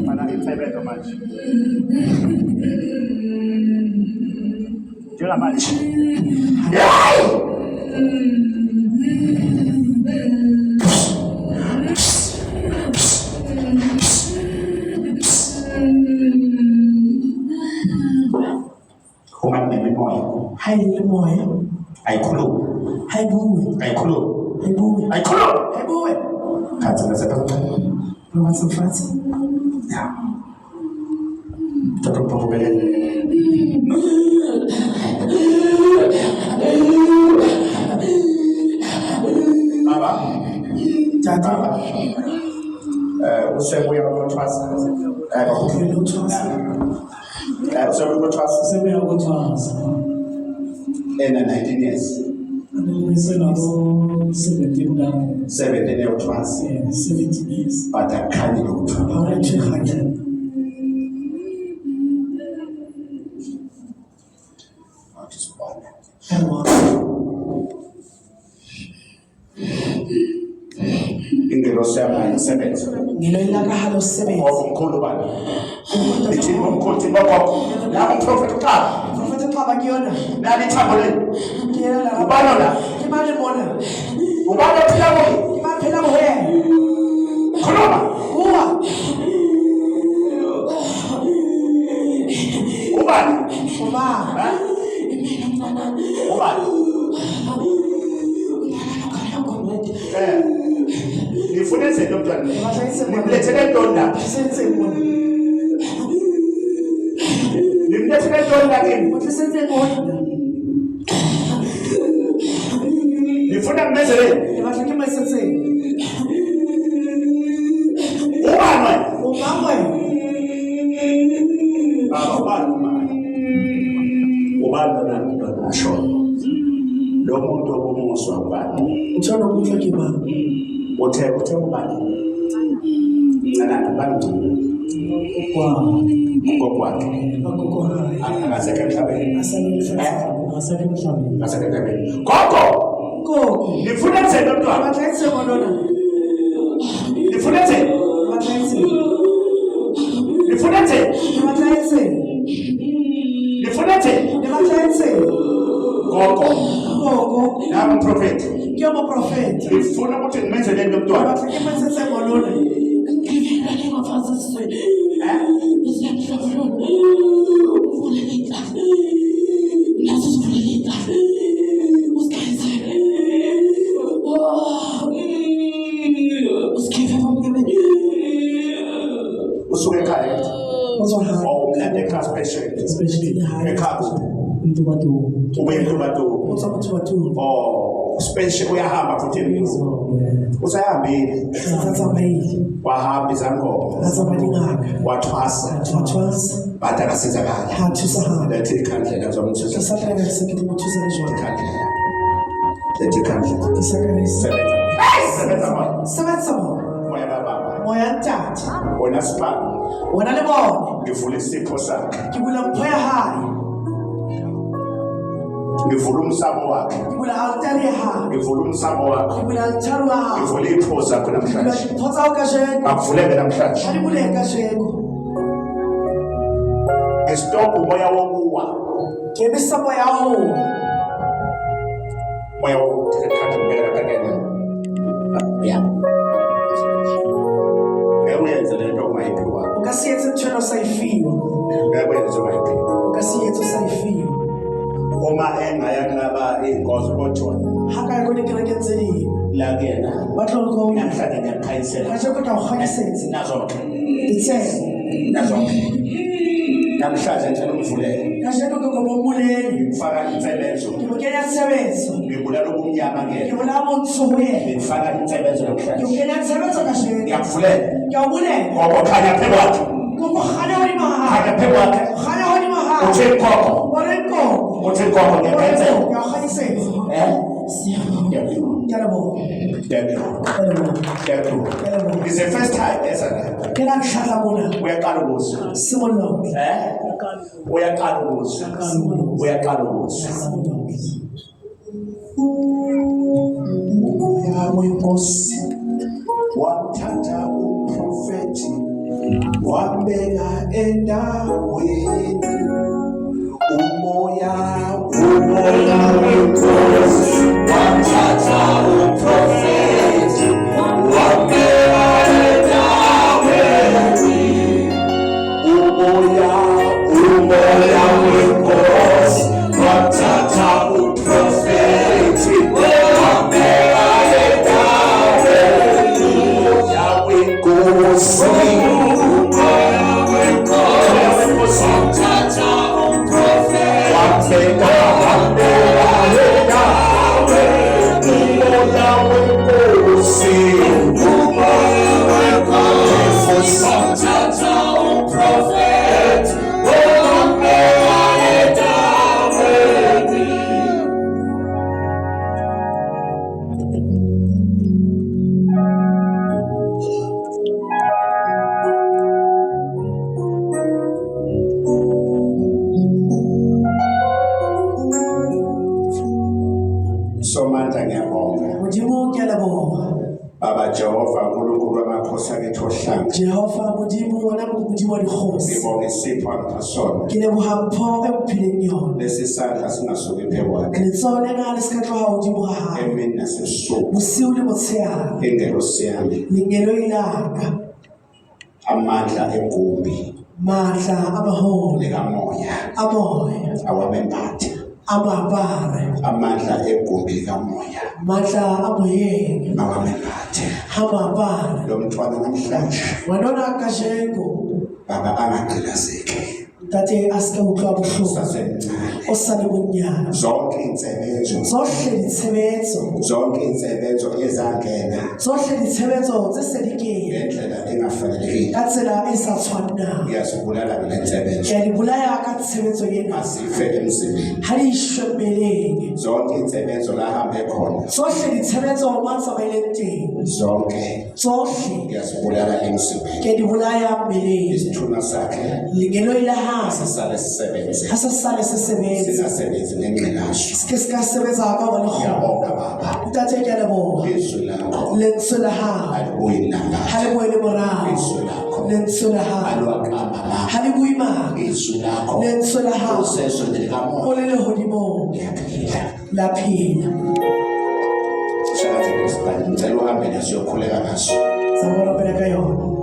Mana imsebenzi manje. Njengamanje. Kuman moya. Hai moya. Ai kulu. Hai buwe. Ai kulu. Hai buwe. Ai kulu. Hai buwe. Kata nasema. Provação fácil. Ya. Tetap pembelian. Apa? Tata. Você vai ao trust. No trust. Você vai ao trust. Você vai ao trust. In 19 years. Você não 17 down. 17 years trust. 17 years. But I can't do it. How much you had? Ingelosi yayisebenza ngiloyilaka halo sebenza omkhulu bani lithi omkhulu bakho la umprofeti uqala profeta xaba kuyona nali thambo leni ngiyela la ubani la imali bona ubani ophila kuye imali phela kuye khuluma kuwa ubani uba ubani ngifuna izinto mntwana ngimlethele intonda senze bona ngimlethele intonda kimi uthi senze bona ngifuna ngimezele ngibahleke masenze ubani ubangwe ubani asho lo muntu obumuswa ubani uthola ukuthi ngiba uthe ubani bani ngokwakhe akasekho emhlabeni gogo ngifuna enzeni mntwana ngifuna enzeni gogo nami umprofeti ngifuna ukuthi ngimenzele into mntwana usuke ekhaya umlande ekhaya especially ekhaya ubuye Mtubatu special uyahamba futhi usayahambile wahamba izangoma wathwasa bathi akasizakala lethi ikhandlela kuzomthusa sebenza moya ntata wena sipha wena libone ngivula isipho sakhe ngivula mphoya hayi ngivula umsamo wakhe ngivula altari hayi ngivula umsamo wakhe ngivula altari hayi ngivula ipho zakhe namhlanje ngiphosa ukasheko akuvuleke namhlanje alibuleke kasheko ngistop umoya wokuwa ngebisa moya ho moya wokuthekhatha ubeka kanene ya uyenze lento ungayiphiwa ukasiyenze mthelo sayifiwa ngakwenza ungayiphiwa ukasiyenze sayifiwa uma engaya kulaba ingozi kodwa haka yona ngirekenzeli la kuyena batloko namhlanje ngiyakhayisela kashe kodwa ukhanyisetse nazo itse namhlanje ngicela umvulele kashe kodwa ngomuleli ngifaka insebenzo ngibukela isebenzo ngibulala ubumnyama ngeke ngibulala umthuye ngifaka insebenzo namhlanje ngibukela isebenzo kashe ngiyakuvulela ngiyawubulela ngoba khanya phakathi ngoba khanya wali mahali khanya phakathi khanya wali mahali uthi khokho warenko uthi khokho ngiyenze ngiyahanyisetse Terrible. It's the first time esana. Kena kushala bona. Uyaqala ukuza. Simono. Uyaqala ukuza. Uyaqala ukuza. Yabo inkosi. Wamthatha umprofeti wabeka endaweni umoya wenkosi wathatha uprofethi wabeka endaweni umoya wenkosi wathatha uprofethi wabeka endaweni umoya wenkosi Somandla ngiyabonga Modimo ke a leboha. Baba Jehova uNkulunkulu wamakhosi akithi ohlanga Jehova Modimo wona Modimo wa dikgosi. ngibonga isipho apha sona Ke leboha mpho e bopheleng yona. lesi sandla singasuki phekwane Letsoho lena le se ka tloha hodimo ha hao. emini nasebusuku Bosiu le motshehare. ingelosi yami Lenyelo ilaka. amandla egumbi Matla a maholo. likamoya A moya. awabempathe A maapare. amandla egumbi likamoya Matla a moyeng. awabempathe Ha maapare. lo mntwana namhlanje Ngwanona kajeko. baba angagqilazeki Tate a se ka utlwa bohloko. sasemncane O sa le monyane. zonke insebenzo Tsohle ditshebetso. zonke insebenzo ezangena Tsohle ditshebetso tse se di kene. ngendlela engafanelekile Ka tsela e sa tshwanang. ngiyazibulala ngale nsebenzo Ke a di bolaya ka tshebetso ena. asife emzimini Ha di ishwe mmeleng. zonke insebenzo la hambe khona Tsohle ditshebetso mo a tsamaileng teng. zonke Tsohle ngiyazibulala emzimini ke di bolaya mmeleng. isithunywa sakhe Lenyelo la hao asisale sisebenze ha se sale se sebetsa. singasebenzi ngengqelasho Se ke se ka sebetsa ka ba le kgona. ngiyabonga baba Ntate ke a leboha. izwi lakho Lentswe la hao alibuyi ha nangahle le boele morao. izwi lakho Lentswe la hao alwaqamba la ha le bue maka. izwi lakho Lentswe la hao usezweni o likamoya le lehodimong liyaphila la phela. shakathi ngicela uhambe nesiyokhuleka ngaso Sa bona pele ka yona.